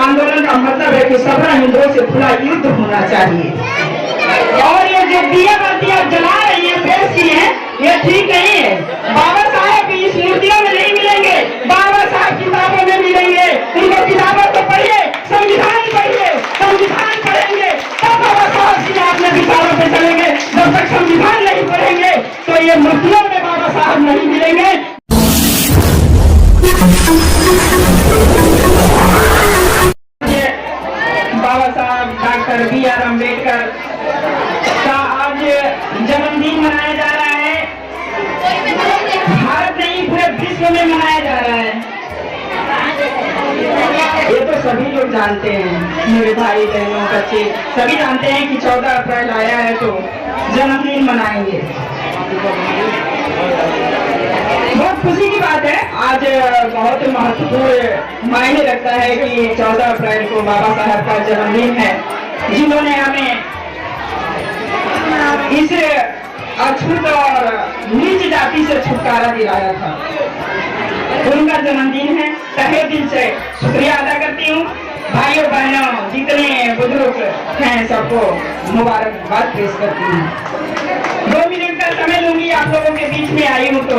आंदोलन का मतलब है कि सब हिंदुओं से खुला युद्ध होना चाहिए। और ये जो दिया बाती आप जला रही है देश की है, ये ठीक नहीं है। बाबा साहब की स्मृतियों में नहीं मिलेंगे, बाबा साहब किताबों में मिलेंगे। उनको किताबों को पढ़िए, संविधान पढ़िए, संविधान पढ़ेंगे तब बाबा साहब की आपने विचारों पे चलेंगे। जब तक संविधान नहीं पढ़ेंगे तो ये मूर्तियों में बाबा साहब नहीं मिलेंगे। बाबा साहब डॉक्टर B.R. अम्बेडकर का आज जन्मदिन मनाया जा रहा है। भारत नहीं पूरे विश्व में मनाया जा रहा है। ये तो सभी लोग जानते हैं, मेरे भाई बहनों बच्चे सभी जानते हैं कि 14 अप्रैल आया है तो जन्मदिन मनाएंगे। बहुत खुशी की बात है, आज बहुत महत्वपूर्ण मायने रखता है कि 14 अप्रैल को बाबा साहब का जन्मदिन है, जिन्होंने हमें इस अछूत और नीच जाति से छुटकारा दिलाया था। उनका जन्मदिन है, तहे दिल से शुक्रिया अदा करती हूँ। भाइयों बहनों जितने बुजुर्ग हैं सबको मुबारकबाद पेश करती हूँ। 2 मिनट का समय लूंगी, आप लोगों के बीच में आई हूँ तो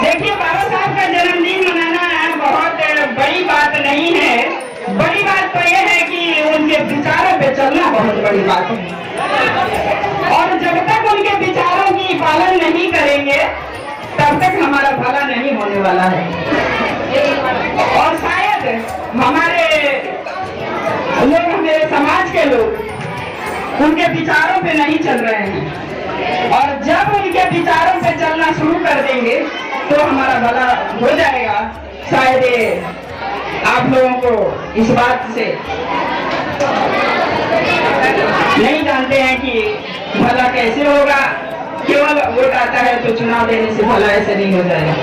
देखिए, बाबा साहब का जन्मदिन मनाना बहुत बड़ी बात नहीं है। बड़ी बात तो यह है कि उनके विचारों पे चलना बहुत बड़ी बात है। और जब तक उनके विचारों की पालन नहीं करेंगे तब तक हमारा भला नहीं होने वाला है। और शायद हमारे लोग, हमारे समाज के लोग उनके विचारों पे नहीं चल रहे हैं। और जब उनके विचारों पे चलना शुरू कर देंगे तो हमारा भला हो जाएगा। शायद आप लोगों को इस बात से नहीं जानते हैं कि भला कैसे होगा। केवल वोट आता है तो चुनाव देने से भला ऐसे नहीं हो जाएगा।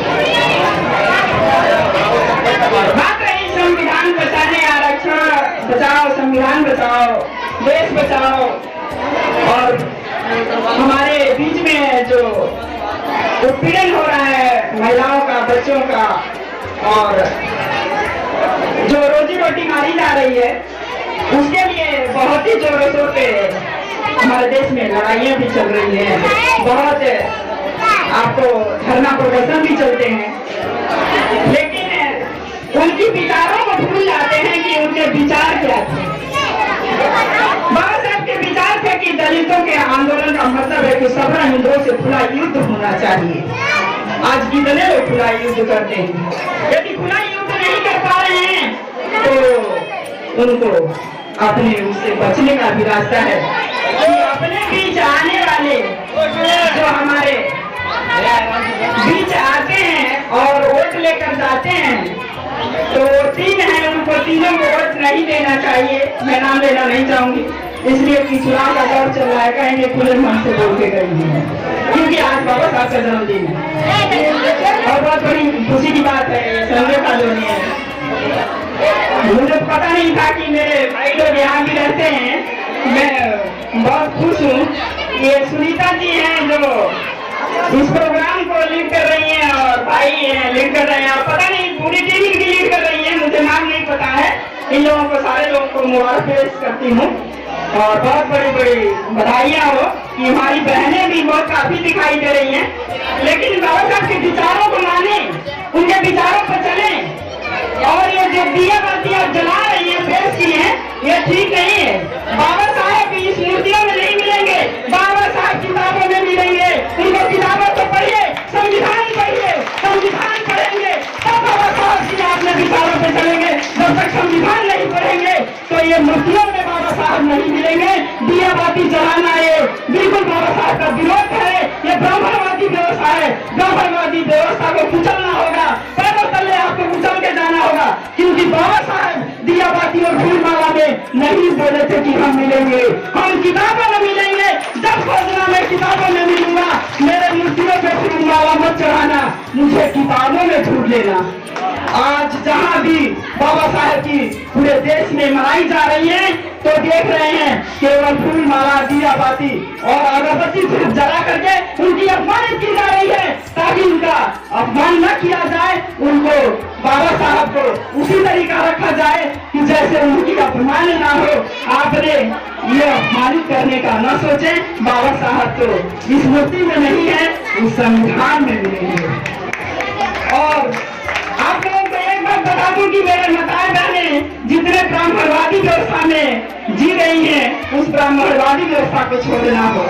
बात रही संविधान बचाने, आरक्षण बचाओ, संविधान बचाओ, देश बचाओ। और हमारे बीच में जो उत्पीड़न हो रहा है महिलाओं का, बच्चों का, और जो रोजी रोटी मारी जा रही है, उसके लिए बहुत ही जोरों शोर पे हमारे देश में लड़ाइयाँ भी चल रही हैं। बहुत आपको धरना प्रदर्शन भी चलते हैं, लेकिन उनकी विचारों को भूल जाते हैं कि उनके विचार क्या थे। बाबा साहब के विचार थे कि दलितों के आंदोलन का मतलब है कि सब हिंदुओं से खुला युद्ध होना चाहिए। आज कितने लोग खुला युद्ध करते हैं? यदि खुला युद्ध नहीं कर पा रहे हैं तो उनको अपने उससे बचने का भी रास्ता है कि अपने बीच आने वाले जो हमारे बीच आते हैं और वोट लेकर जाते हैं, तो 3 हैं, उनको तीनों को वोट नहीं देना चाहिए। मैं नाम लेना नहीं चाहूंगी, इसलिए कि चुनाव का दौर चल रहा है, कहेंगे खुले मन से बोल के करेंगे, क्योंकि आज बाबा साहब का जन्मदिन है। और बहुत बड़ी खुशी की बात है, संजय कॉलोनी है। मुझे पता नहीं था कि मेरे भाई लोग यहाँ भी रहते हैं। मैं बहुत खुश हूँ। ये सुनीता जी हैं जो इस प्रोग्राम को लीड कर रही हैं, और भाई हैं लीड कर रहे हैं, और पता नहीं पूरी टीम इनकी लीड कर रही है, मुझे नाम नहीं पता है। इन लोगों को, सारे लोगों को मुबारक पेश करती हूँ और बहुत बड़ी बड़ी बधाइयाँ हो कि हमारी बहनें भी बहुत काफी दिखाई दे रही हैं। लेकिन बाबा साहब के विचारों को माने, उनके विचारों पर चले। और ये जो दिया बाती आप जला रही है देश की है, ये ठीक नहीं है। बाबा साहब की स्मृतियों में नहीं मिलेंगे, बाबा साहब किताबों में मिलेंगे। उनको किताबों को पढ़िए, संविधान पढ़िए, संविधान पढ़ेंगे तब बाबा साहब की आपने विचारों पे चलेंगे। जब तक संविधान नहीं पढ़ेंगे तो ये मूर्तियों में बाबा साहब नहीं मिलेंगे। दिया बाती जलाना ये बिल्कुल बाबा साहब का विरोध है। ये ब्राह्मणवादी व्यवस्था है, ब्राह्मणवादी व्यवस्था को कुचलना होगा, पैरों तले आपको कुचल के जाना होगा। क्योंकि बाबा साहब दिया बाती और फूलमाला में नहीं बोले थे कि हम मिलेंगे, हम किताबों में मिलेंगे। जब खोजना मैं किताबों में मिलूंगा, मेरे मूर्तियों पे फूलमाला मत चढ़ाना, मुझे किताबों में ढूंढ लेना। आज जहाँ भी बाबा साहब की पूरे देश में मनाई जा रही है तो देख रहे हैं केवल फूल माला, दिया बाती और अगरबत्ती जला करके उनकी अपमानित की जा रही है, ताकि उनका अपमान न किया जाए उनको, बाबा साहब को उसी तरीका रखा जाए कि जैसे उनकी अपमान ना हो। आपने ये अपमानित करने का न सोचे। बाबा साहब तो इस मूर्ति में नहीं है, उस संविधान में भी नहीं है। और आप लोगों को एक बात बता दूं कि मेरे माताएं बहनें जितने ब्राह्मणवादी व्यवस्था में जी रही हैं, उस ब्राह्मणवादी व्यवस्था को छोड़ना हो।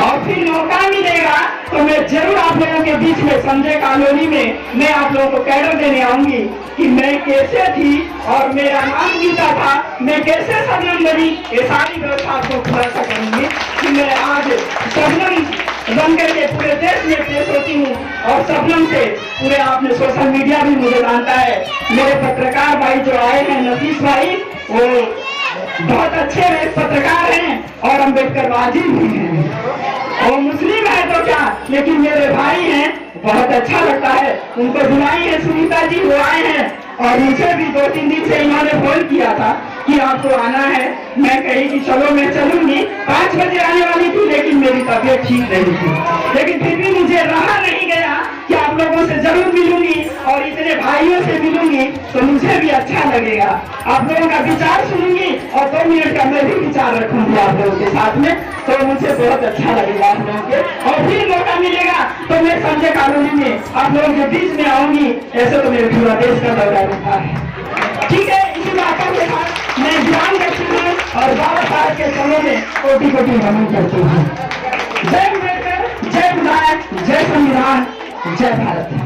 और फिर मौका मिलेगा तो मैं जरूर आप लोगों के बीच में संजय कॉलोनी में मैं आप लोगों को कैडर देने आऊंगी कि मैं कैसे थी और मेरा नाम गीता था, मैं कैसे शबनम बनी। ये सारी व्यवस्था आपको खुलासा करूंगी कि मैं आज शबनम बन करके पूरे देश में पेश होती हूँ। और शबनम से पूरे आपने सोशल मीडिया भी मुझे जानता है। मेरे पत्रकार भाई जो आए हैं, नतीश भाई, वो बहुत अच्छे पत्रकार हैं और अम्बेडकरवादी भी हैं। वो मुस्लिम है तो क्या, लेकिन मेरे भाई हैं, बहुत अच्छा लगता है। उनको बुलाई है सुनीता जी, वो आए हैं और मुझे भी 2-3 दिन से इन्होंने फोन किया था कि आपको आना है। मैं कही कि चलो मैं चलूंगी। 5 बजे आने वाली थी, लेकिन मेरी तबीयत ठीक नहीं थी। लेकिन फिर भी मुझे रहा नहीं गया कि आप लोगों से जरूर मिलूंगी और इतने भाइयों से मिलूंगी तो मुझे भी अच्छा लगेगा। आप लोगों का विचार सुनूंगी और 2 मिनट का मैं भी विचार रखूंगी आप लोगों के साथ में, तो मुझे बहुत अच्छा लगेगा आप लोगों के। और फिर मौका मिलेगा तो मैं संजय कॉलोनी में आप लोगों के बीच में आऊंगी। ऐसे तो मेरे पूरा देश का दौरा रहता है। ठीक है, इसी बातों के साथ मैं ध्यान रखती हूँ और बाबा साहब के चरणों में कोटि-कोटि नमन करती हूँ। जय अम्बेडकर, जय विधायक, जय संविधान, जय भारत।